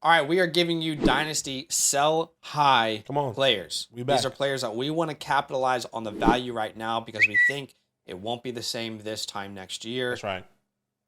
All right, we are giving you Dynasty sell high Come on. players. We back. These are players that we want to capitalize on the value right now because we think it won't be the same this time next year. That's right.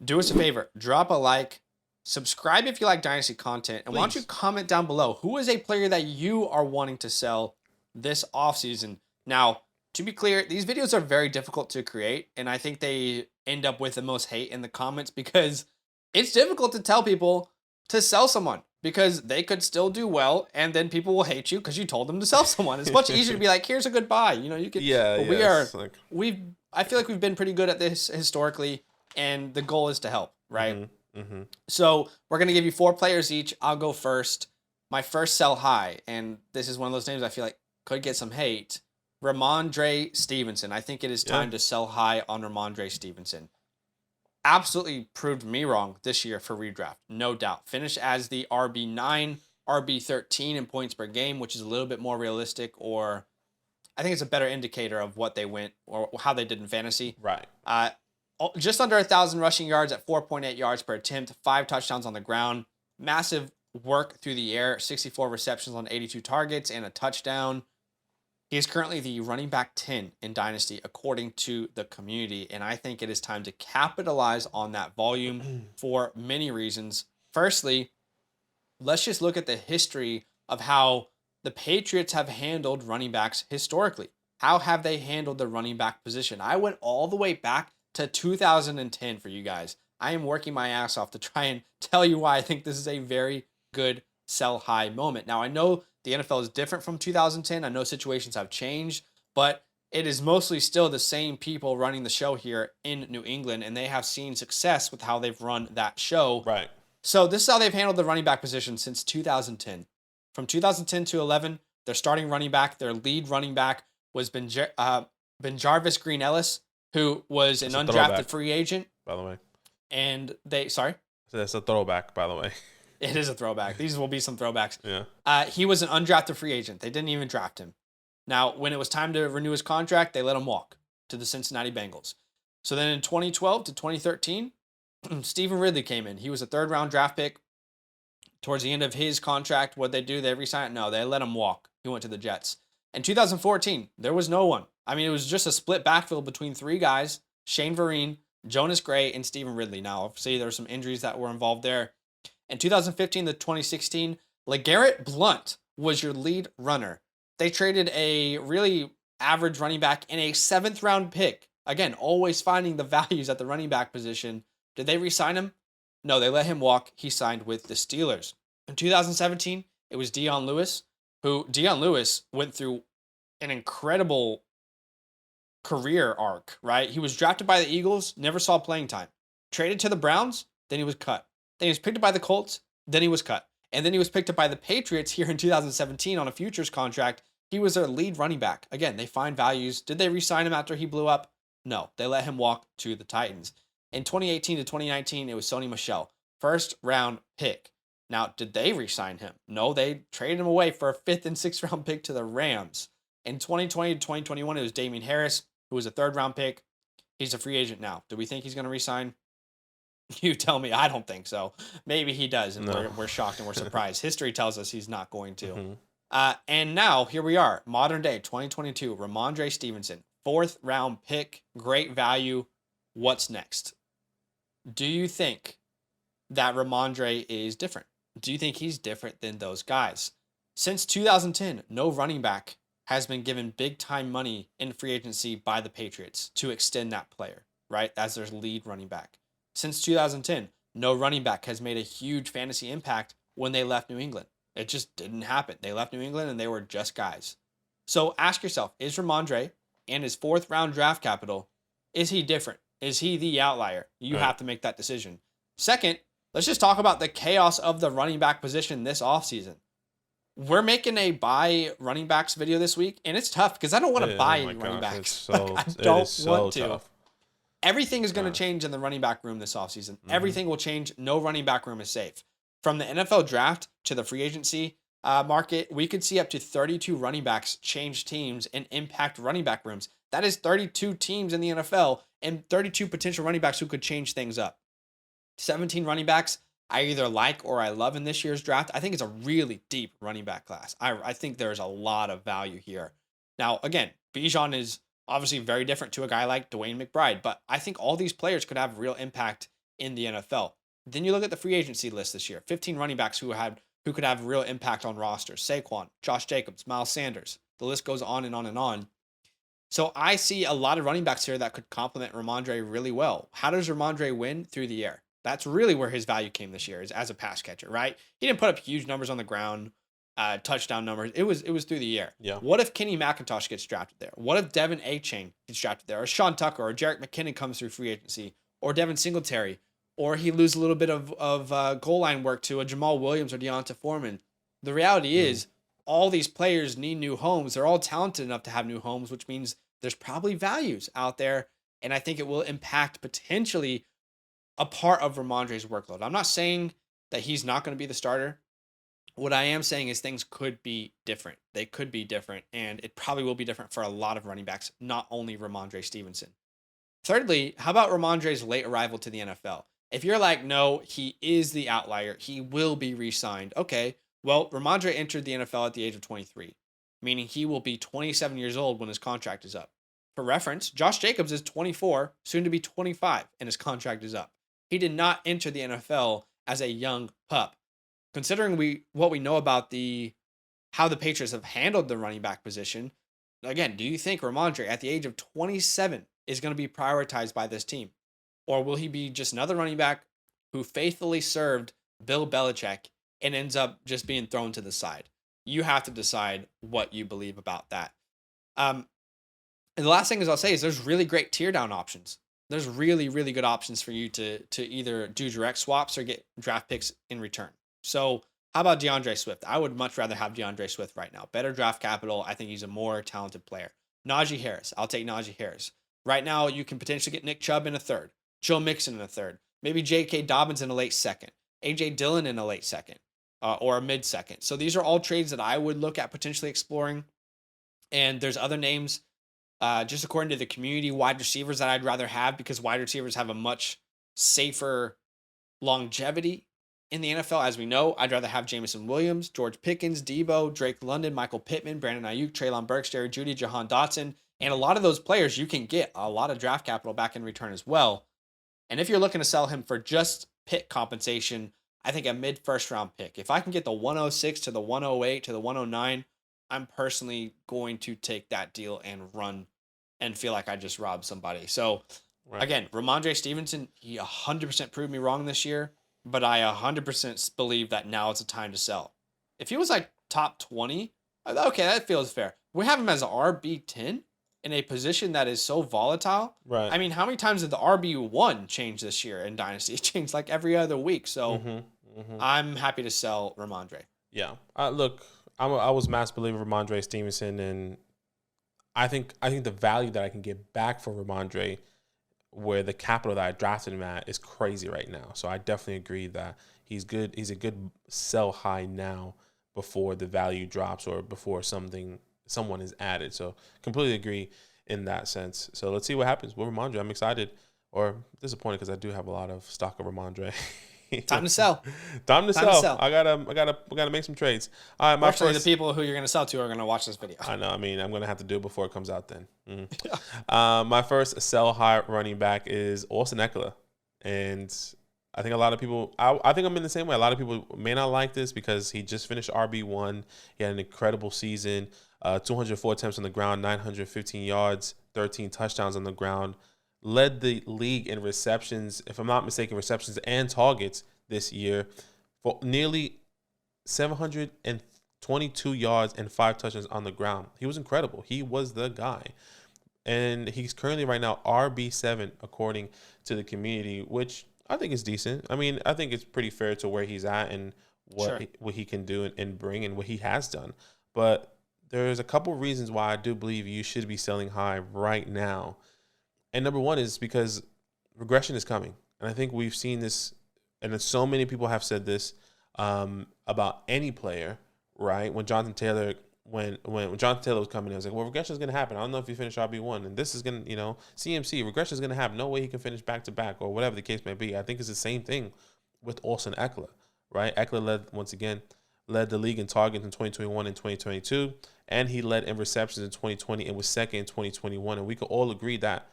Do us a favor, drop a like, subscribe if you like Dynasty content, and why don't you Please. comment down below who is a player that you are wanting to sell this offseason? Now, to be clear, these videos are very difficult to create, and I think they end up with the most hate in the comments because it's difficult to tell people to sell someone because they could still do well, and then people will hate you because you told them to sell someone. It's much easier to be like, here's a good buy. You know, you could. Yeah, But yeah. I feel like we've been pretty good at this historically, and the goal is to help, right? Mm-hmm. So we're gonna give you 4 players each. I'll go first. My first sell high, and this is one of those names I feel like could get some hate. Ramondre Stevenson. I think it is time to sell high on Ramondre Stevenson. Absolutely proved me wrong this year for redraft, no doubt. Finished as the RB9, RB13 in points per game, which is a little bit more realistic, or I think it's a better indicator of what they went or how they did in fantasy. Right. Just under 1,000 rushing yards at 4.8 yards per attempt, 5 touchdowns on the ground, massive work through the air, 64 receptions on 82 targets, and a touchdown. He is currently the running back 10 in Dynasty, according to the community, and I think it is time to capitalize on that volume for many reasons. Firstly, let's just look at the history of how the Patriots have handled running backs historically. How have they handled the running back position? I went all the way back to 2010 for you guys. I am working my ass off to try and tell you why I think this is a very good sell high moment. Now, I know the NFL is different from 2010. I know situations have changed, but it is mostly still the same people running the show here in New England, and they have seen success with how they've run that show. Right. So this is how they've handled the running back position since 2010. From 2010 to 11, their starting running back, their lead running back was Benjarvis Green Ellis, who was an undrafted free agent. By the way. And That's a throwback, by the way. It is a throwback. These will be some throwbacks. Yeah. He was an undrafted free agent. They didn't even draft him. Now, when it was time to renew his contract, they let him walk to the Cincinnati Bengals. So then in 2012 to 2013, Stephen Ridley came in. He was a 3rd-round draft pick. Towards the end of his contract, what'd they do? They re-signed? No, they let him walk. He went to the Jets. In 2014, there was no one. I mean, it was just a split backfield between 3 guys, Shane Vereen, Jonas Gray, and Stephen Ridley. Now, obviously, there were some injuries that were involved there. In 2015 to 2016, LeGarrette Blount was your lead runner. They traded a really average running back in a 7th-round pick. Again, always finding the values at the running back position. Did they re-sign him? No, they let him walk. He signed with the Steelers. In 2017, it was Dion Lewis, went through an incredible career arc, right? He was drafted by the Eagles, never saw playing time. Traded to the Browns, then he was cut. Then he was picked up by the Colts, then he was cut. And then he was picked up by the Patriots here in 2017 on a futures contract. He was their lead running back. Again, they find values. Did they re-sign him after he blew up? No, they let him walk to the Titans. In 2018 to 2019, it was Sony Michel, 1st-round pick. Now, did they re-sign him? No, they traded him away for a 5th and 6th-round pick to the Rams. In 2020 to 2021, it was Damian Harris, who was a 3rd-round pick. He's a free agent now. Do we think he's going to re-sign? You tell me. I don't think so. Maybe he does, and we're shocked and we're surprised. History tells us he's not going to. Mm-hmm. And now, here we are, modern day, 2022, Ramondre Stevenson, 4th-round pick, great value. What's next? Do you think that Ramondre is different? Do you think he's different than those guys? Since 2010, no running back has been given big-time money in free agency by the Patriots to extend that player, right, as their lead running back. Since 2010, no running back has made a huge fantasy impact when they left New England. It just didn't happen. They left New England and they were just guys. So ask yourself, is Ramondre and his 4th-round draft capital, is he different? Is he the outlier? You have to make that decision. Second, let's just talk about the chaos of the running back position this offseason. We're making a buy running backs video this week, and it's tough because I don't want to buy any running backs. I don't want to. Tough. Everything is going to change in the running back room this offseason. Everything will change. No running back room is safe. From the NFL draft to the free agency market, we could see up to 32 running backs change teams and impact running back rooms. That is 32 teams in the NFL and 32 potential running backs who could change things up. 17 running backs, I either like or I love in this year's draft. I think it's a really deep running back class. I think there's a lot of value here. Now, again, Bijan is obviously very different to a guy like Dwayne McBride, but I think all these players could have real impact in the NFL. Then you look at the free agency list this year, 15 running backs who could have real impact on rosters. Saquon, Josh Jacobs, Miles Sanders. The list goes on and on and on. So I see a lot of running backs here that could complement Ramondre really well. How does Ramondre win? Through the air. That's really where his value came this year, is as a pass catcher, right? He didn't put up huge numbers on the ground, touchdown numbers. It was through the air. Yeah. What if Kenny McIntosh gets drafted there? What if Devin A-Chain gets drafted there? Or Sean Tucker or Jerick McKinnon comes through free agency? Or Devin Singletary? Or he loses a little bit of goal line work to a Jamal Williams or Deonta Foreman? The reality is all these players need new homes. They're all talented enough to have new homes, which means there's probably values out there. And I think it will impact potentially a part of Ramondre's workload. I'm not saying that he's not going to be the starter. What I am saying is things could be different. They could be different, and it probably will be different for a lot of running backs, not only Ramondre Stevenson. Thirdly, how about Ramondre's late arrival to the NFL? If you're like, no, he is the outlier, he will be re-signed. Okay, well, Ramondre entered the NFL at the age of 23, meaning he will be 27 years old when his contract is up. For reference, Josh Jacobs is 24, soon to be 25, and his contract is up. He did not enter the NFL as a young pup. Considering what we know about how the Patriots have handled the running back position, again, do you think Ramondre at the age of 27 is going to be prioritized by this team? Or will he be just another running back who faithfully served Bill Belichick and ends up just being thrown to the side? You have to decide what you believe about that. And the last thing I'll say is there's really great tear down options. There's really, really good options for you to either do direct swaps or get draft picks in return. So how about DeAndre Swift? I would much rather have DeAndre Swift right now. Better draft capital. I think he's a more talented player. Najee Harris. I'll take Najee Harris. Right now, you can potentially get Nick Chubb in a third. Joe Mixon in a third. Maybe J.K. Dobbins in a late second. A.J. Dillon in a late second or a mid second. So these are all trades that I would look at potentially exploring. And there's other names, just according to the community, wide receivers that I'd rather have because wide receivers have a much safer longevity in the NFL. As we know, I'd rather have Jameson Williams, George Pickens, Debo, Drake London, Michael Pittman, Brandon Ayuk, Treylon Burks, Jerry Jeudy, Jahan Dotson. And a lot of those players, you can get a lot of draft capital back in return as well. And if you're looking to sell him for just pick compensation, I think a mid-first round pick. If I can get the 106 to the 108 to the 109, I'm personally going to take that deal and run and feel like I just robbed somebody. So, Again, Ramondre Stevenson, he 100% proved me wrong this year, but I 100% believe that now it's a time to sell. If he was like top 20, okay, that feels fair. We have him as an RB10 in a position that is so volatile. Right. I mean, how many times did the RB1 change this year in Dynasty? It changed like every other week. So I'm happy to sell Ramondre. Yeah. Look, I was mass believer of Ramondre Stevenson, and I think the value that I can get back for Ramondre, where the capital that I drafted him at, is crazy right now. So I definitely agree that he's good. He's a good sell high now before the value drops or before someone is added. So completely agree in that sense. So let's see what happens with Ramondre. I'm excited or disappointed because I do have a lot of stock of Ramondre. Time to sell. Time to sell. I gotta make some trades. All right, Actually, the people who you're gonna sell to are gonna watch this video. I know. I mean, I'm gonna have to do it before it comes out. Then. My first sell high running back is Austin Eckler, and I think a lot of people. I think I'm in the same way. A lot of people may not like this because he just finished RB1. He had an incredible season. 204 attempts on the ground, 915 yards, 13 touchdowns on the ground. Led the league in receptions, if I'm not mistaken, receptions and targets this year for nearly 722 yards and 5 touchdowns on the ground. He was incredible. He was the guy. And he's currently right now RB7 according to the community, which I think is decent. I mean, I think it's pretty fair to where he's at and what he can do and bring and what he has done. But there's a couple reasons why I do believe you should be selling high right now. And number one is because regression is coming. And I think we've seen this, and so many people have said this about any player, right? When Jonathan Taylor was coming in, I was like, well, regression is going to happen. I don't know if you finish RB1. And this is going to, CMC, regression is going to happen. No way he can finish back-to-back or whatever the case may be. I think it's the same thing with Austin Eckler, right? Eckler led the league in targets in 2021 and 2022, and he led in receptions in 2020 and was second in 2021. And we could all agree that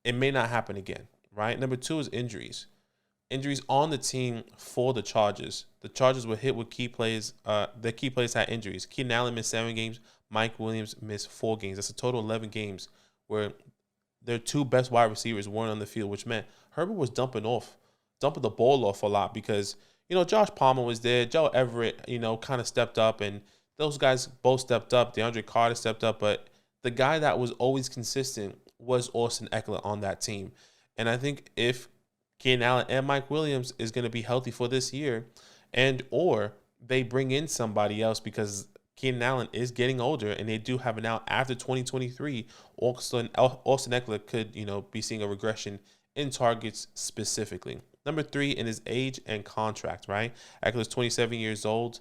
it may not happen again, right? Number two is injuries. Injuries on the team for the Chargers. The Chargers were hit with key plays. The key players had injuries. Keenan Allen missed 7 games. Mike Williams missed 4 games. That's a total of 11 games where their two best wide receivers weren't on the field, which meant Herbert was dumping the ball off a lot because, Josh Palmer was there. Joe Everett, kind of stepped up, and those guys both stepped up. DeAndre Carter stepped up, but the guy that was always consistent was Austin Eckler on that team. And I think if Keenan Allen and Mike Williams is going to be healthy for this year, and or they bring in somebody else because Keenan Allen is getting older and they do have an out after 2023, Austin Eckler could, be seeing a regression in targets specifically. Number 3 in his age and contract, right? Eckler's 27 years old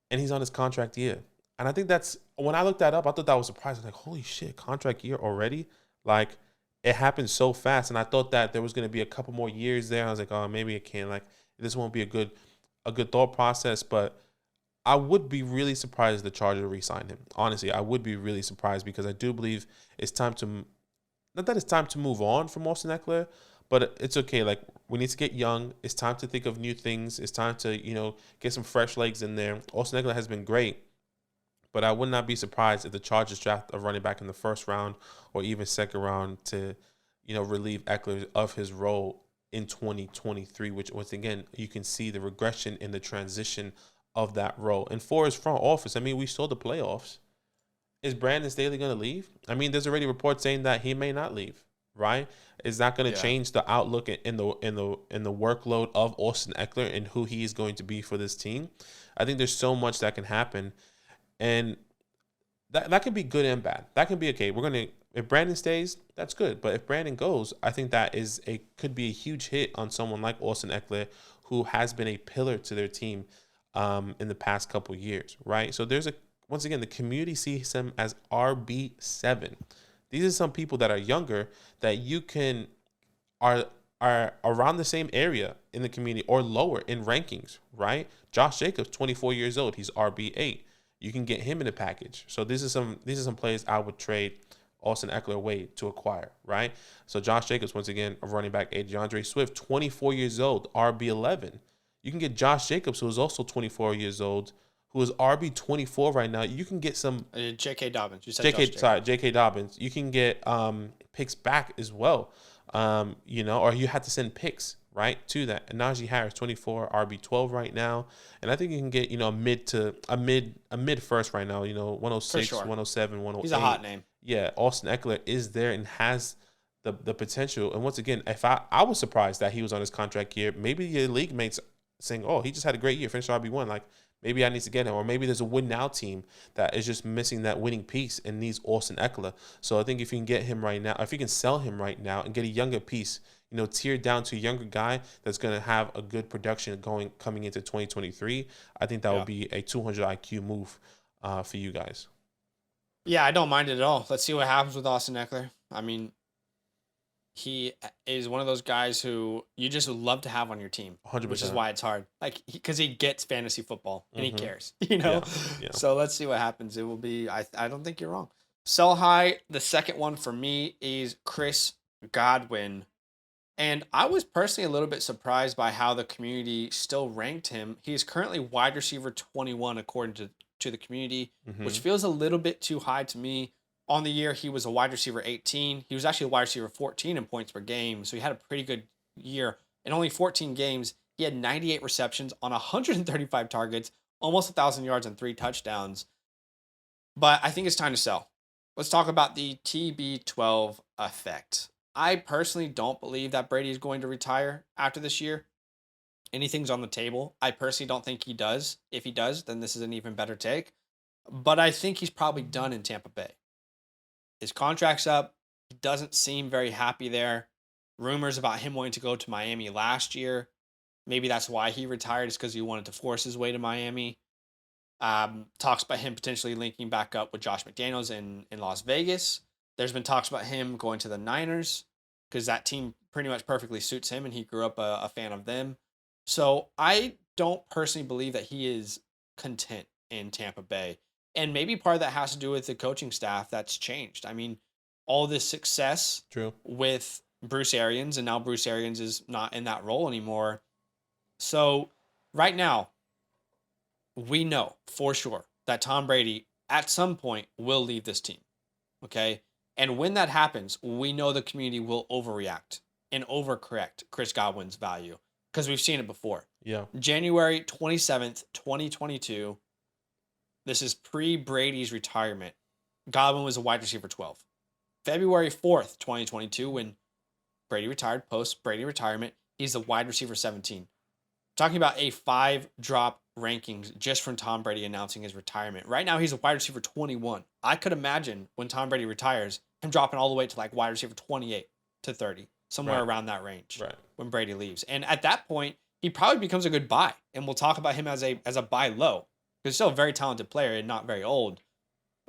and he's on his contract year. And I think that's, when I looked that up, I thought that was surprising. Like, holy shit, contract year already? Like, it happened so fast. And I thought that there was going to be a couple more years there. I was like, oh, maybe it can't. Like, this won't be a good thought process. But I would be really surprised if the Chargers re-sign him. Honestly, I would be really surprised because I do believe it's time to, not that it's time to move on from Austin Eckler, but it's okay. Like, we need to get young. It's time to think of new things. It's time to, get some fresh legs in there. Austin Eckler has been great, but I would not be surprised if the Chargers draft a running back in the first round or even second round to, relieve Eckler of his role in 2023, which once again, you can see the regression in the transition of that role. And for his front office, I mean, we saw the playoffs. Is Brandon Staley going to leave? I mean, there's already reports saying that he may not leave, right? Is that going to change the outlook in the workload of Austin Eckler and who he is going to be for this team? I think there's so much that can happen, and that can be good and bad. That can be okay. If Brandon stays, that's good. But if Brandon goes, I think that could be a huge hit on someone like Austin Eckler, who has been a pillar to their team in the past couple years, right? So once again, the community sees him as RB7. These are some people that are younger that are around the same area in the community or lower in rankings, right? Josh Jacobs, 24 years old, he's RB8. You can get him in a package. So these are some players I would trade Austin Eckler away to acquire, right? So Josh Jacobs, once again, a running back. DeAndre Swift, 24 years old, RB11. You can get Josh Jacobs, who is also 24 years old, who is RB24 right now. You can get some J.K. Dobbins. You said J.K. Dobbins. You can get picks back as well, or you have to send picks right to that. And Najee Harris, 24, RB12 right now, and I think you can get a mid first right now. 106, sure. 107, 108. He's a hot name. Yeah, Austin Eckler is there and has the potential. And once again, if I was surprised that he was on his contract year, maybe your league mates saying, "Oh, he just had a great year, finished RB1." Like, maybe I need to get him, or maybe there's a win now team that is just missing that winning piece and needs Austin Eckler. So I think if you can get him right now, if you can sell him right now and get a younger piece, tiered down to a younger guy that's going to have a good production coming into 2023, I think that would be a 200 IQ move for you guys. Yeah, I don't mind it at all. Let's see what happens with Austin Eckler. I mean, he is one of those guys who you just would love to have on your team, 100%. Which is why it's hard. Like, because he gets fantasy football and he cares, Yeah. So let's see what happens. It will be, I don't think you're wrong. Sell high. The second one for me is Chris Godwin. And I was personally a little bit surprised by how the community still ranked him. He is currently wide receiver 21 according to the community, which feels a little bit too high to me. On the year, he was a wide receiver 18. He was actually a wide receiver 14 in points per game, so he had a pretty good year. In only 14 games, he had 98 receptions on 135 targets, almost 1,000 yards and 3 touchdowns. But I think it's time to sell. Let's talk about the TB12 effect. I personally don't believe that Brady is going to retire after this year. Anything's on the table. I personally don't think he does. If he does, then this is an even better take. But I think he's probably done in Tampa Bay. His contract's up. He doesn't seem very happy there. Rumors about him wanting to go to Miami last year. Maybe that's why he retired, is because he wanted to force his way to Miami. Talks about him potentially linking back up with Josh McDaniels in Las Vegas. There's been talks about him going to the Niners because that team pretty much perfectly suits him, and he grew up a fan of them. So I don't personally believe that he is content in Tampa Bay. And maybe part of that has to do with the coaching staff that's changed. I mean, all this success True. with Bruce Arians, and now Bruce Arians is not in that role anymore. So right now, we know for sure that Tom Brady at some point will leave this team. Okay. And when that happens, we know the community will overreact and overcorrect Chris Godwin's value because we've seen it before. Yeah. January 27th, 2022. This is pre Brady's retirement. Godwin was a wide receiver 12. February 4th, 2022, when Brady retired, post Brady retirement, he's the wide receiver 17. Talking about a 5-drop rankings just from Tom Brady announcing his retirement. Right now, he's a wide receiver 21. I could imagine when Tom Brady retires, him dropping all the way to like wide receiver 28 to 30, somewhere Right. around that range Right. when Brady leaves. And at that point, he probably becomes a good buy. And we'll talk about him as a buy low. Because he's still a very talented player and not very old.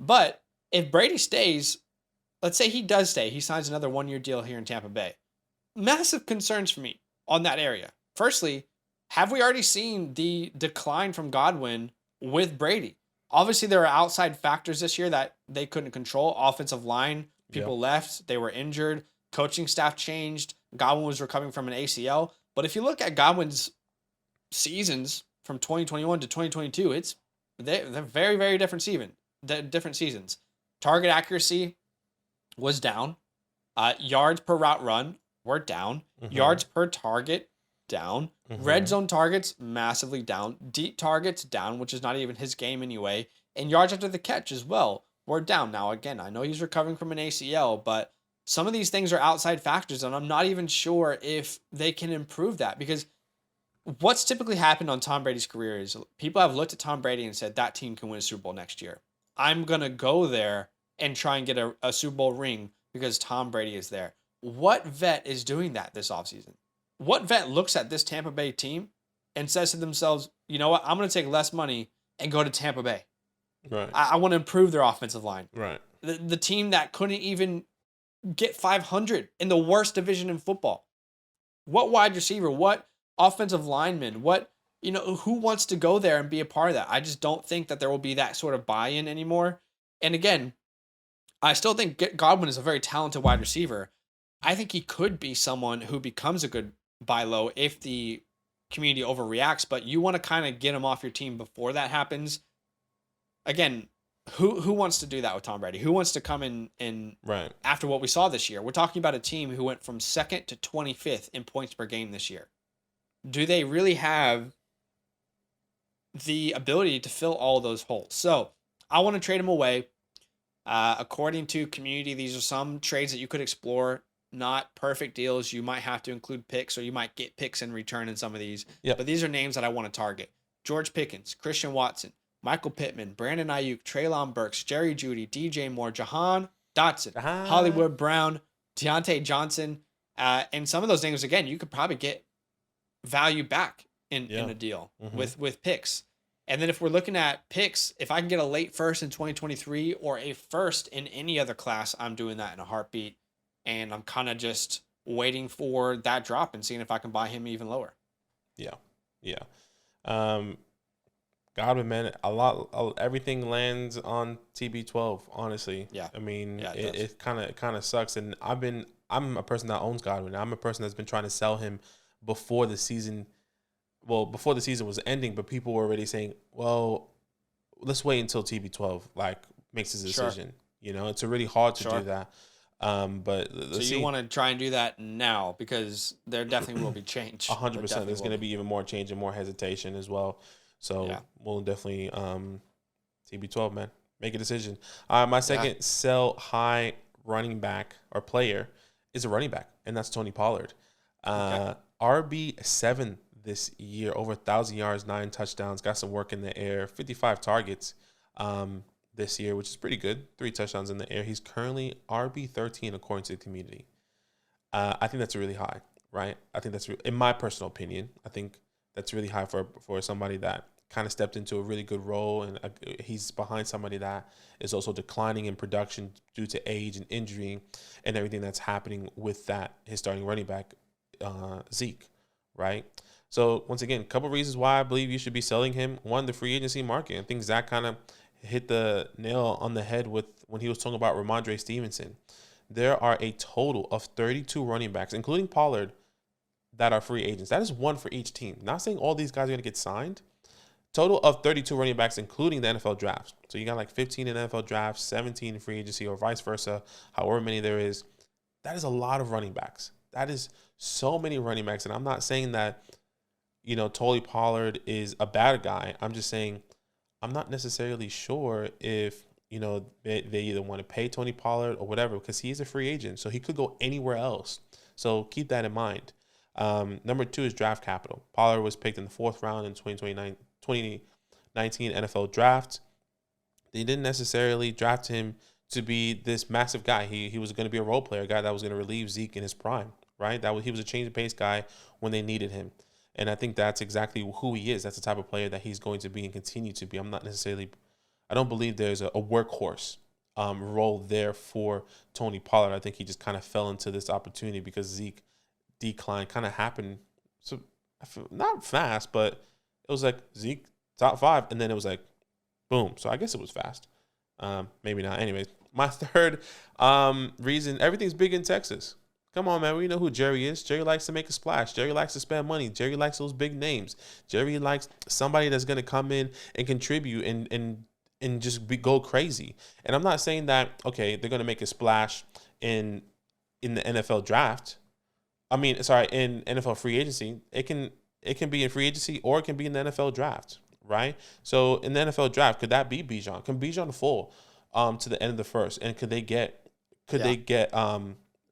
But if Brady stays, let's say he does stay, he signs another 1-year deal here in Tampa Bay. Massive concerns for me on that area. Firstly, have we already seen the decline from Godwin with Brady? Obviously, there are outside factors this year that they couldn't control. Offensive line, people left, they were injured, coaching staff changed, Godwin was recovering from an ACL. But if you look at Godwin's seasons from 2021 to 2022, they're very, very different seasons. Target accuracy was down. Yards per route run were down. Yards per target down. Red zone targets massively down. Deep targets down, which is not even his game anyway. And yards after the catch as well were down. Now, again, I know he's recovering from an ACL, but some of these things are outside factors, and I'm not even sure if they can improve that, because what's typically happened on Tom Brady's career is people have looked at Tom Brady and said that team can win a Super Bowl next year. I'm going to go there and try and get a Super Bowl ring because Tom Brady is there. What vet is doing that this offseason? What vet looks at this Tampa Bay team and says to themselves, you know what, I'm going to take less money and go to Tampa Bay. Right. I want to improve their offensive line. Right. The team that couldn't even get 500 in the worst division in football. What wide receiver, what offensive lineman, who wants to go there and be a part of that? I just don't think that there will be that sort of buy-in anymore. And again, I still think Godwin is a very talented wide receiver. I think he could be someone who becomes a good buy low if the community overreacts, but you want to kind of get him off your team before that happens. Again, who wants to do that with Tom Brady? Who wants to come in Right. after what we saw this year? We're talking about a team who went from 2nd to 25th in points per game this year. Do they really have the ability to fill all those holes? So I want to trade him away. According to community, these are some trades that you could explore. Not perfect deals. You might have to include picks, or you might get picks in return in some of these. Yep. But these are names that I want to target. George Pickens, Christian Watson, Michael Pittman, Brandon Ayuk, Treylon Burks, Jerry Jeudy, DJ Moore, Jahan Dotson, Hollywood Brown, Deontay Johnson. And some of those names, again, you could probably get value back in a deal with picks. And then if we're looking at picks, if I can get a late first in 2023 or a first in any other class, I'm doing that in a heartbeat. And I'm kind of just waiting for that drop and seeing if I can buy him even lower. Yeah. Godwin, man, everything lands on TB12, honestly. Yeah. I mean, Yeah, it kind of sucks. And I'm a person that owns Godwin. I'm a person that's been trying to sell him before the season was ending, but people were already saying, well, let's wait until TB12 makes his decision. Sure. It's really hard to do that. But so you want to try and do that now, because there definitely will be change. 100%. There's going to be even more change and more hesitation as well. So we'll definitely TB12, man, make a decision. My second sell high running back or player is a running back, and that's Tony Pollard. RB7 this year, over 1,000 yards, 9 touchdowns, got some work in the air, 55 targets this year, which is pretty good. 3 touchdowns in the air. He's currently RB13 according to the community. I think that's really high, right? I think that's, in my personal opinion, I think that's really high for somebody that kind of stepped into a really good role, and he's behind somebody that is also declining in production due to age and injury and everything that's happening with his starting running back, Zeke, right? So once again, a couple reasons why I believe you should be selling him. One, the free agency market. I think Zach kind of hit the nail on the head with when he was talking about Ramondre Stevenson. There are a total of 32 running backs, including Pollard, that are free agents. That is one for each team. Not saying all these guys are going to get signed. Total of 32 running backs, including the NFL drafts. So you got like 15 in NFL drafts, 17 in free agency, or vice versa, however many there is. That is a lot of running backs. That is so many running backs. And I'm not saying that, Tony Pollard is a bad guy. I'm just saying I'm not necessarily sure if, they either want to pay Tony Pollard or whatever, because he is a free agent. So he could go anywhere else. So keep that in mind. Number 2 is draft capital. Pollard was picked in the 4th round in 2019 NFL draft. They didn't necessarily draft him to be this massive guy. He was going to be a role player, a guy that was going to relieve Zeke in his prime, right? He was a change of pace guy when they needed him. And I think that's exactly who he is. That's the type of player that he's going to be and continue to be. I don't believe there's a workhorse role there for Tony Pollard. I think he just kind of fell into this opportunity because Zeke decline kind of happened. So I feel not fast, but it was like Zeke top 5, and then it was like boom. So I guess it was fast. Maybe not. Anyways, my third reason, everything's big in Texas. Come on, man. We know who Jerry is. Jerry likes to make a splash. Jerry likes to spend money. Jerry likes those big names. Jerry likes somebody that's going to come in and contribute and just go crazy. And I'm not saying that, okay, they're going to make a splash in the NFL draft. In NFL free agency. It can be in free agency or it can be in the NFL draft, right? So in the NFL draft, could that be Bijan? Can Bijan fall to the end of the first? And could they get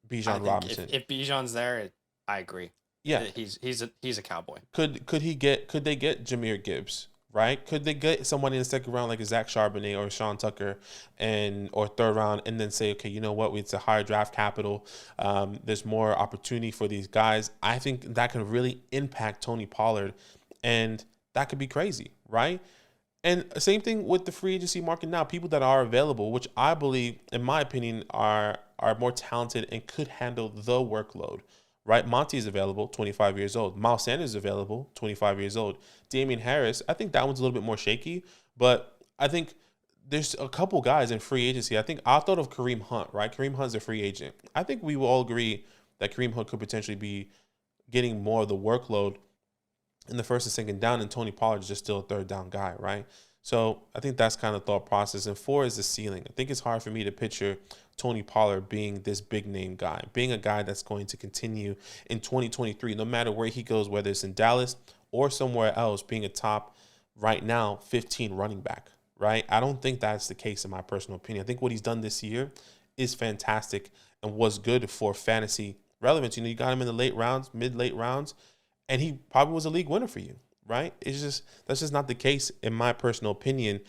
Bijan Robinson? If Bijan's there, I agree. Yeah, he's a Cowboy. Could they get Jahmyr Gibbs? Right? Could they get someone in the 2nd round like a Zach Charbonnet or Sean Tucker or 3rd round and then say, okay, you know what? It's a higher draft capital. There's more opportunity for these guys. I think that can really impact Tony Pollard, and that could be crazy, right? And same thing with the free agency market now. People that are available, which I believe, in my opinion, are more talented and could handle the workload. Right, Monty is available, 25 years old. Miles Sanders is available, 25 years old. Damian Harris, I think that one's a little bit more shaky, but I think there's a couple guys in free agency. I think I thought of Kareem Hunt, right? Kareem Hunt's a free agent. I think we will all agree that Kareem Hunt could potentially be getting more of the workload in the 1st and 2nd down, and Tony Pollard is just still a 3rd down guy, right? So I think that's kind of thought process. And 4 is the ceiling. I think it's hard for me to picture Tony Pollard being this big name guy, being a guy that's going to continue in 2023, no matter where he goes, whether it's in Dallas or somewhere else, being a top right now 15 running back, right? I don't think that's the case in my personal opinion. I think what he's done this year is fantastic and was good for fantasy relevance. You got him in the late rounds, mid-late rounds, and he probably was a league winner for you. Right? That's just not the case in my personal opinion.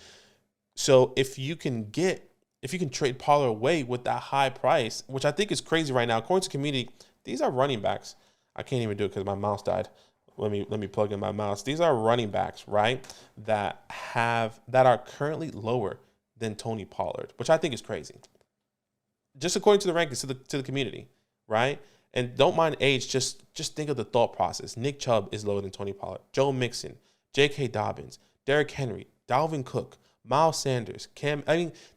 So if you can trade Pollard away with that high price, which I think is crazy right now, according to community, these are running backs. I can't even do it because my mouse died. Let me plug in my mouse. These are running backs, right? That are currently lower than Tony Pollard, which I think is crazy. Just according to the rankings to the community, right? And don't mind age, just think of the thought process. Nick Chubb is lower than Tony Pollard. Joe Mixon, J.K. Dobbins, Derrick Henry, Dalvin Cook, Miles Sanders,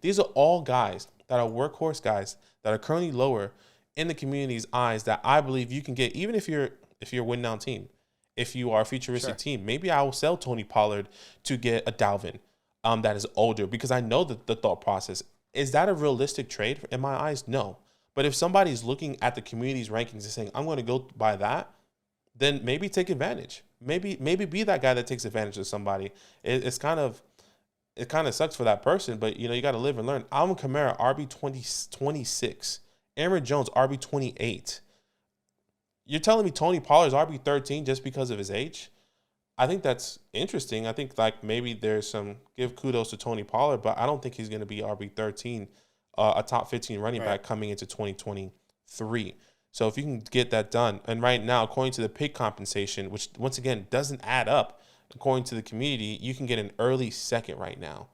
these are all guys that are workhorse guys that are currently lower in the community's eyes that I believe you can get, even if you're a win-down team, if you are a futuristic team. Maybe I will sell Tony Pollard to get a Dalvin that is older, because I know the thought process. Is that a realistic trade in my eyes? No. But if somebody's looking at the community's rankings and saying, I'm going to go buy that, then maybe take advantage. Maybe be that guy that takes advantage of somebody. It kind of sucks for that person, but you got to live and learn. Alvin Kamara, RB 26. Aaron Jones, RB 28. You're telling me Tony Pollard's RB 13 just because of his age? I think that's interesting. I think maybe there's some give kudos to Tony Pollard, but I don't think he's going to be RB 13. A top 15 running back coming into 2023. So if you can get that done, and right now, according to the pick compensation, which once again doesn't add up, according to the community, you can get an early 2nd right now.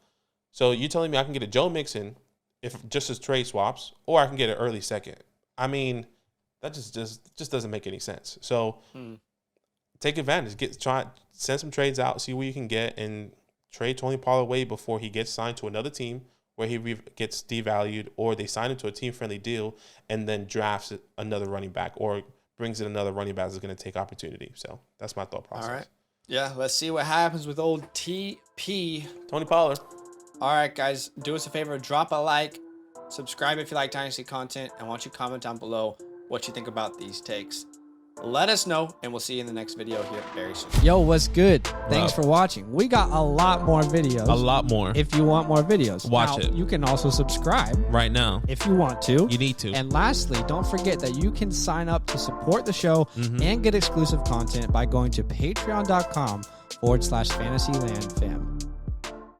So you're telling me I can get a Joe Mixon if just as trade swaps, or I can get an early 2nd. I mean, that just doesn't make any sense. So take advantage. Send some trades out, see what you can get, and trade Tony Pollard away before he gets signed to another team where he gets devalued, or they sign him to a team-friendly deal and then drafts another running back or brings in another running back that's going to take opportunity. So that's my thought process. All right. Yeah, let's see what happens with old TP. Tony Pollard. All right, guys, do us a favor. Drop a like. Subscribe if you like Dynasty content. And why don't you comment down below what you think about these takes. Let us know, and we'll see you in the next video here very soon. Yo, what's good? Thanks for watching. We got a lot more videos. A lot more. If you want more videos. Watch now, it. You can also subscribe. Right now. If you want to. You need to. And lastly, don't forget that you can sign up to support the show and get exclusive content by going to patreon.com/FantasyLand fam.